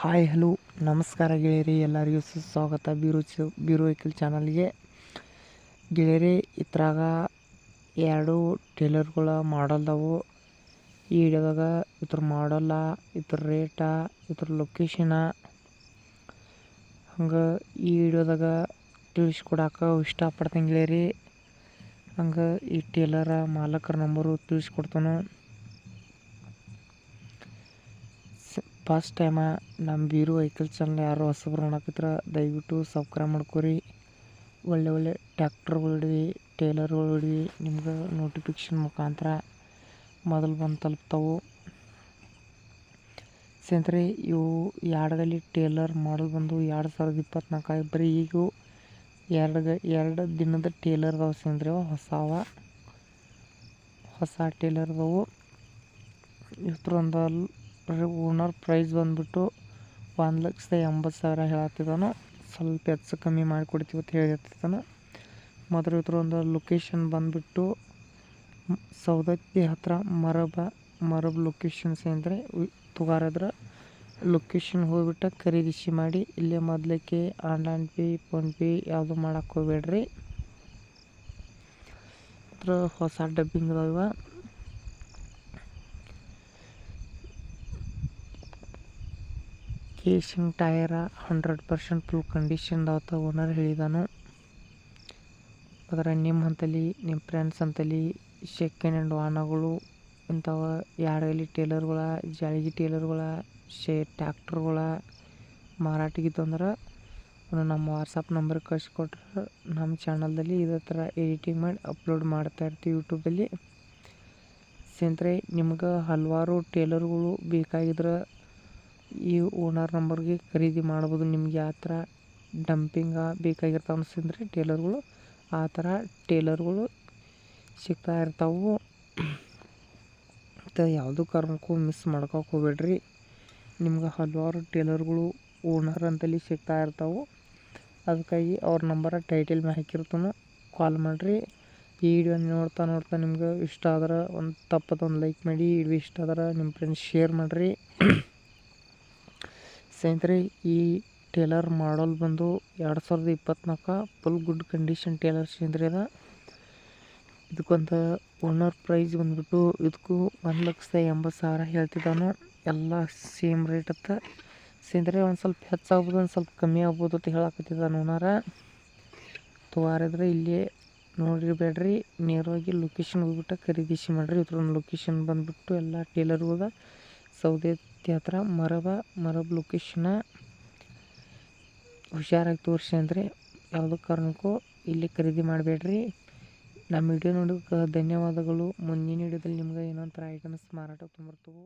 Hi hello ನಮಸ್ಕಾರ ಗೆಳೆಯರಿ, ಎಲ್ಲರಿಗೂ ಸುಸ್ವಾಗತ ಬೀರು ವೆಹಿಕಲ್ ಚಾನಲ್ಗೆ. ಗೆಳೆಯರಿ, ಇದ್ರಾಗ ಎರಡು ಟೇಲರ್ಗಳ ಮಾಡಲ್ದವು. ಈ ವಿಡಿಯೋದಾಗ ಇದ್ರ ಮಾಡಲ್ಲ, ಇದ್ರ ರೇಟ, ಇದ್ರ ಲೊಕೇಶನ ಹಂಗೆ ಈ ವಿಡಿಯೋದಾಗ ತಿಳಿಸ್ಕೊಡಕ್ಕೆ ಇಷ್ಟಪಡ್ತೀನಿ ಗೆಳೆಯರಿ. ಹಂಗೆ ಈ ಟೇಲರ ಮಾಲಕರ ನಂಬರು ತಿಳಿಸ್ಕೊಡ್ತಾನೆ. ಫಸ್ಟ್ ಟೈಮ ನಮ್ಮ ಬೀರು ವೆಹಿಕಲ್ ಚಾನಲ್ ಯಾರು ಹೊಸಬ್ರು ನೋಡಕತ್ರ ದಯವಿಟ್ಟು ಸಬ್ಸ್ಕ್ರೈಬ್ ಮಾಡ್ಕೊರಿ. ಒಳ್ಳೆ ಟ್ಯಾಕ್ಟರ್ಗಳಿಡ್ವಿ, ಟೇಲರ್ಗಳಿಡ್ವಿ, ನಿಮ್ಗೆ ನೋಟಿಫಿಕೇಶನ್ ಮುಖಾಂತರ ಮೊದಲು ಬಂದು ತಲುಪ್ತಾವು. ಸ್ನೇಹಿತರೆ, ಇವು ಎರಡಗಲ್ಲಿ ಟೇಲರ್ ಮಾಡಲ್ ಬಂದು 2024 ಬರೀ ಈಗ ಎರಡು ದಿನದ ಟೇಲರ್ ಅದಾವೆ ಸ್ನೇಹಿತರೆ. ಹೊಸ ಟೇಲರ್ದವು. ಇದ್ರೊಂದು ಓನರ್ ಪ್ರೈಸ್ ಬಂದುಬಿಟ್ಟು 1,80,000 ಹೇಳತ್ತಿದ್ದಾನು. ಸ್ವಲ್ಪ ಹೆಚ್ಚು ಕಮ್ಮಿ ಮಾಡಿಕೊಡ್ತೀವಿ ಅಂತ ಹೇಳಿರ್ತಿದ್ದಾನೆ. ಮೊದಲು ಇದ್ರೊಂದು ಲೊಕೇಶನ್ ಬಂದುಬಿಟ್ಟು ಸೌದತ್ತಿ ಹತ್ರ ಮರಬ್ ಲೊಕೇಶನ್ ಸ್ನೇಹಿತರೆ. ತುಗಾರದ್ರ ಲೊಕೇಶನ್ ಹೋಗ್ಬಿಟ್ಟು ಖರೀದಿಸಿ ಮಾಡಿ. ಇಲ್ಲೇ ಮೊದಲಕ್ಕೆ ಆನ್ಲೈನ್ ಪೇ, ಫೋನ್ಪೇ ಯಾವುದು ಮಾಡೋಕ್ಕೆ ಹೋಗ್ಬೇಡ್ರಿ. ಇದ್ರ ಹೊಸ ಡಬ್ಬಿಂಗ್ ಅದಾವ. Caching ಟಯರ 100% full condition ಅದಾವತ್ತ owner ಹೇಳಿದಾನು. ಅದರ ನಿಮ್ಮ ಅಂತಲ್ಲಿ, ನಿಮ್ಮ ಫ್ರೆಂಡ್ಸ್ ಅಂತಲ್ಲಿ ಸೆಕೆಂಡ್ ಹ್ಯಾಂಡ್ ವಾಹನಗಳು ಇಂಥವ ಎರಡಲ್ಲಿ ಟೇಲರ್ಗಳ, ಜಾಳಿಗೆ ಟೇಲರ್ಗಳ, ಟ್ಯಾಕ್ಟರ್ಗಳ ಮಾರಾಟಗಿತ್ತಂದ್ರೆ ನಮ್ಮ ವಾಟ್ಸಪ್ ನಂಬರ್ ಕಳಿಸ್ಕೊಟ್ರೆ ನಮ್ಮ ಚಾನಲ್ದಲ್ಲಿ ಇದೇ ಥರ ಎಡಿಟಿಂಗ್ ಮಾಡಿ ಅಪ್ಲೋಡ್ ಮಾಡ್ತಾ ಇರ್ತೀವಿ ಯೂಟ್ಯೂಬಲ್ಲಿ. ಸ್ನೇಹಿತರೆ, ನಿಮ್ಗೆ ಹಲವಾರು ಟೇಲರ್ಗಳು ಬೇಕಾಗಿದ್ರೆ ಈ ಓನರ್ ನಂಬರ್ಗೆ ಖರೀದಿ ಮಾಡ್ಬೋದು. ನಿಮ್ಗೆ ಯಾವ ಥರ ಡಂಪಿಂಗ ಬೇಕಾಗಿರ್ತಾವೆ ಅನಿಸಿದ್ರೆ ಟೇಲರ್ಗಳು, ಆ ಥರ ಟೇಲರ್ಗಳು ಸಿಗ್ತಾ ಇರ್ತಾವೆ. ಮತ್ತು ಯಾವುದೂ ಕಾರಣಕ್ಕೂ ಮಿಸ್ ಮಾಡ್ಕೋಕೆ ಹೋಗ್ಬೇಡ್ರಿ. ನಿಮ್ಗೆ ಹಲವಾರು ಟೇಲರ್ಗಳು ಓನರ್ ಅಂತಲ್ಲಿ ಸಿಗ್ತಾ ಇರ್ತಾವೆ. ಅದಕ್ಕಾಗಿ ಅವ್ರ ನಂಬರ ಟೈಟಲ್ ಮೇಲೆ ಹಾಕಿರ್ತಾನೆ, ಕಾಲ್ ಮಾಡಿರಿ. ಈ ವಿಡಿಯೋ ನೋಡ್ತಾ ನಿಮ್ಗೆ ಇಷ್ಟ ಆದ್ರೆ ತಪ್ಪದೊಂದು ಲೈಕ್ ಮಾಡಿ. ಈ ವಿಡಿಯೋ ಇಷ್ಟ ಆದ್ರೆ ನಿಮ್ಮ ಫ್ರೆಂಡ್ಸ್ ಶೇರ್ ಮಾಡಿರಿ. ಸ್ನೇಹಿತರೆ, ಈ ಟೇಲರ್ ಮಾಡಲ್ ಬಂದು 2024 ಫುಲ್ ಗುಡ್ ಕಂಡೀಷನ್ ಟೇಲರ್ ಸ್ನೇಹಿತರೆ ಅದ. ಇದಕ್ಕೊಂದು ಓನರ್ ಪ್ರೈಸ್ ಬಂದುಬಿಟ್ಟು ಇದಕ್ಕೂ 1,80,000 ಹೇಳ್ತಿದ್ದಾನು. ಎಲ್ಲ ಸೇಮ್ ರೇಟ್ ಅತ್ತ ಸ್ನೇಹಿತರೆ. ಒಂದು ಸ್ವಲ್ಪ ಹೆಚ್ಚಾಗ್ಬೋದು, ಒಂದು ಸ್ವಲ್ಪ ಕಮ್ಮಿ ಆಗ್ಬೋದು ಅಂತ ಹೇಳಕತ್ತಿದ್ದಾನೆ ಓನರ. ತೋರಿದ್ರೆ ಇಲ್ಲೇ ನೋಡಿರಬೇಡ್ರಿ, ನೇರವಾಗಿ ಲೊಕೇಶನ್ ಹೋಗ್ಬಿಟ್ಟು ಖರೀದಿಸಿ ಮಾಡಿರಿ. ಇದ್ರೊಂದು ಲೊಕೇಶನ್ ಬಂದುಬಿಟ್ಟು ಎಲ್ಲ ಟೇಲರ್ಗಳ ಸೌದತ್ತಿ ಹತ್ರ ಮರಬ್ ಲೊಕೇಶನ. ಹುಷಾರಾಗಿ ತೋರಿಸಿ ಅಂದರೆ ಯಾವುದೇ ಕಾರಣಕ್ಕೂ ಇಲ್ಲಿ ಖರೀದಿ ಮಾಡಬೇಡ್ರಿ. ನಮ್ಮ ವಿಡಿಯೋ ನೋಡೋಕೆ ಧನ್ಯವಾದಗಳು. ಮುಂದಿನ ವಿಡಿಯೋದಲ್ಲಿ ನಿಮ್ಗೆ ಏನೊಂಥರ ಐಟಮ್ಸ್ ಮಾರಾಟಕ್ಕೆ ತೊಗೊಂಬರ್ತವೆ.